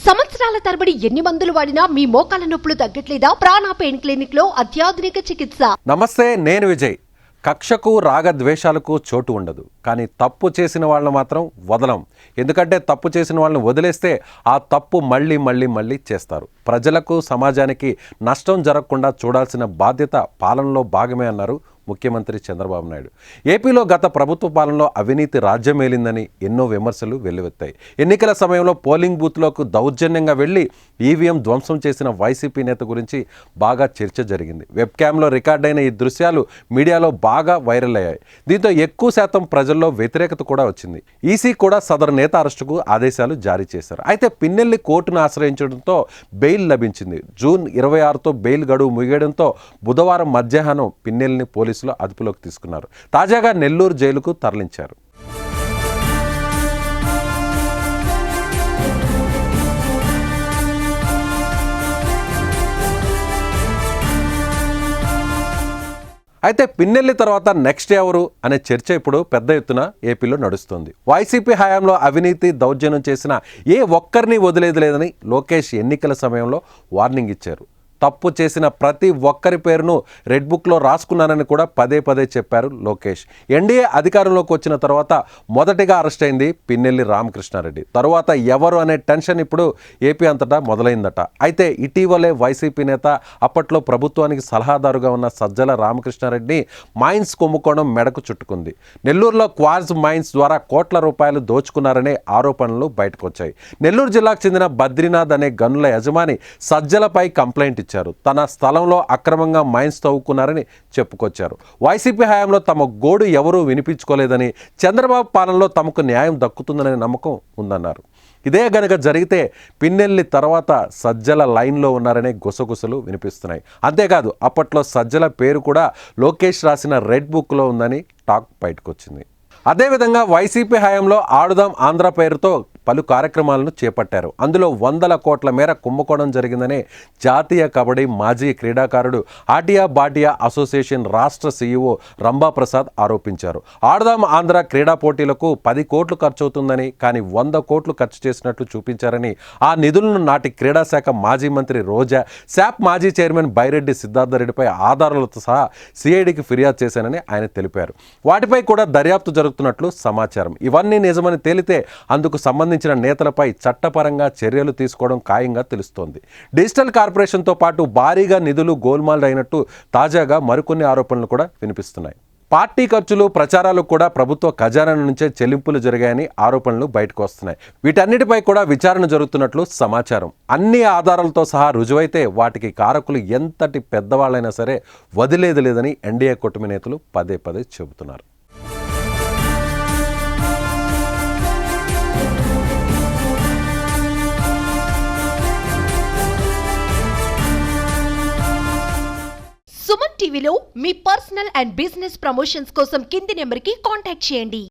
సంవత్సరాల తరబడి ఎన్ని మందులు వాడినా మీ మోకాల నొప్పులు తగ్గట్లేదా? ప్రాణ పెయిన్ క్లినిక్ లో అత్యాధునిక చికిత్స. నమస్తే, నేను విజయ్. కక్షకు రాగద్వేషాలకు చోటు ఉండదు, కానీ తప్పు చేసిన వాళ్ళని మాత్రం వదలం. ఎందుకంటే తప్పు చేసిన వాళ్ళని వదిలేస్తే ఆ తప్పు మళ్ళీ చేస్తారు. ప్రజలకు సమాజానికి నష్టం జరగకుండా చూడాల్సిన బాధ్యత పాలనలో భాగమే అన్నారు ముఖ్యమంత్రి చంద్రబాబు నాయుడు. ఏపీలో గత ప్రభుత్వ పాలనలో అవినీతి రాజ్యమేలిందని ఎన్నో విమర్శలు వెల్లువెత్తాయి. ఎన్నికల సమయంలో పోలింగ్ బూత్లోకి దౌర్జన్యంగా వెళ్లి ఈవీఎం ధ్వంసం చేసిన వైసీపీ నేత గురించి బాగా చర్చ జరిగింది. వెబ్ క్యామ్లో రికార్డైన ఈ దృశ్యాలు మీడియాలో బాగా వైరల్ అయ్యాయి. దీంతో ఎక్కువ శాతం ప్రజల్లో వ్యతిరేకత కూడా వచ్చింది. ఈసీ కూడా సదరు నేత అరెస్టుకు ఆదేశాలు జారీ చేశారు. అయితే పిన్నెల్లి కోర్టును ఆశ్రయించడంతో బెయిల్ లభించింది. జూన్ 26తో బెయిల్ గడువు ముగియడంతో బుధవారం మధ్యాహ్నం పిన్నెల్లిని పోలీసులు అదుపులోకి తీసుకున్నారు. తాజాగా నెల్లూరు జైలుకు తరలించారు. అయితే పిన్నెల్లి తర్వాత నెక్స్ట్ ఎవరు అనే చర్చ ఇప్పుడు పెద్ద ఎత్తున ఏపీలో నడుస్తుంది. వైసీపీ హయాంలో అవినీతి దౌర్జన్యం చేసిన ఏ ఒక్కరిని వదిలేది లేదని లోకేష్ ఎన్నికల సమయంలో వార్నింగ్ ఇచ్చారు. తప్పు చేసిన ప్రతి ఒక్కరి పేరును రెడ్ బుక్లో రాసుకున్నానని కూడా పదే చెప్పారు లోకేష్. ఎన్డీఏ అధికారంలోకి వచ్చిన తర్వాత మొదటిగా అరెస్ట్ అయింది పిన్నెల్లి రామకృష్ణారెడ్డి. తరువాత ఎవరు అనే టెన్షన్ ఇప్పుడు ఏపీ అంతటా మొదలైందట. అయితే ఇటీవలే వైసీపీ నేత, అప్పట్లో ప్రభుత్వానికి సలహాదారుగా ఉన్న సజ్జల రామకృష్ణారెడ్డిని మైన్స్ కుంభకోణం మెడకు చుట్టుకుంది. నెల్లూరులో క్వార్జ్ మైన్స్ ద్వారా కోట్ల రూపాయలు దోచుకున్నారనే ఆరోపణలు బయటకు వచ్చాయి. నెల్లూరు జిల్లాకు చెందిన బద్రీనాథ్ అనే గనుల యజమాని సజ్జలపై కంప్లైంట్ ఇచ్చారు. తన స్థలంలో అక్రమంగా మైన్స్ తవ్వుకున్నారని చెప్పుకొచ్చారు. వైసీపీ హయాంలో తమ గోడు ఎవరూ వినిపించుకోలేదని, చంద్రబాబు పాలనలో తమకు న్యాయం దక్కుతుందనే నమ్మకం ఉందన్నారు. ఇదే గనుక జరిగితే పిన్నెల్లి తర్వాత సజ్జల లైన్లో ఉన్నారనే గుసగుసలు వినిపిస్తున్నాయి. అంతేకాదు అప్పట్లో సజ్జల పేరు కూడా లోకేష్ రాసిన రెడ్ బుక్లో ఉందని టాక్ బయటకొచ్చింది. అదేవిధంగా వైసీపీ హయాంలో ఆడుదాం ఆంధ్ర పేరుతో పలు కార్యక్రమాలను చేపట్టారు. అందులో 100 కోట్ల మేర కుంభకోణం జరిగిందనే జాతీయ కబడ్డీ మాజీ క్రీడాకారుడు ఆటియా బాటియా అసోసియేషన్ రాష్ట్ర సీఈఓ రంభాప్రసాద్ ఆరోపించారు. ఆడుదాం ఆంధ్ర క్రీడా పోటీలకు 10 కోట్లు ఖర్చవుతుందని, కానీ 100 కోట్లు ఖర్చు చేసినట్లు చూపించారని, ఆ నిధులను నాటి క్రీడాశాఖ మాజీ మంత్రి రోజా, శాప్ మాజీ చైర్మన్ బైరెడ్డి సిద్ధార్థరెడ్డిపై ఆధారాలతో సహా సిఐడికి ఫిర్యాదు చేశానని ఆయన తెలిపారు. వాటిపై కూడా దర్యాప్తు జరుగుతున్నట్లు సమాచారం. ఇవన్నీ నిజమని తేలితే అందుకు సంబంధించిన నేతలపై చట్టపరంగా చర్యలు తీసుకోవడం ఖాయంగా తెలుస్తోంది. డిజిటల్ కార్పొరేషన్తో పాటు భారీగా నిధులు గోల్మాల్ అయినట్టు తాజాగా మరికొన్ని ఆరోపణలు కూడా వినిపిస్తున్నాయి. పార్టీ ఖర్చులు, ప్రచారాలు కూడా ప్రభుత్వ ఖజానా నుంచే చెల్లింపులు జరిగాయని ఆరోపణలు బయటకు వస్తున్నాయి. వీటన్నిటిపై కూడా విచారణ జరుగుతున్నట్లు సమాచారం. అన్ని ఆధారాలతో సహా రుజువైతే వాటికి కారకులు ఎంతటి పెద్దవాళ్ళైనా సరే వదిలేది లేదని ఎన్డీఏ కూటమి నేతలు పదే చెబుతున్నారు. సుమన్ టీవీలో మీ పర్సనల్ అండ్ బిజినెస్ ప్రమోషన్స్ కోసం కింది నెంబర్కి కాంటాక్ట్ చేయండి.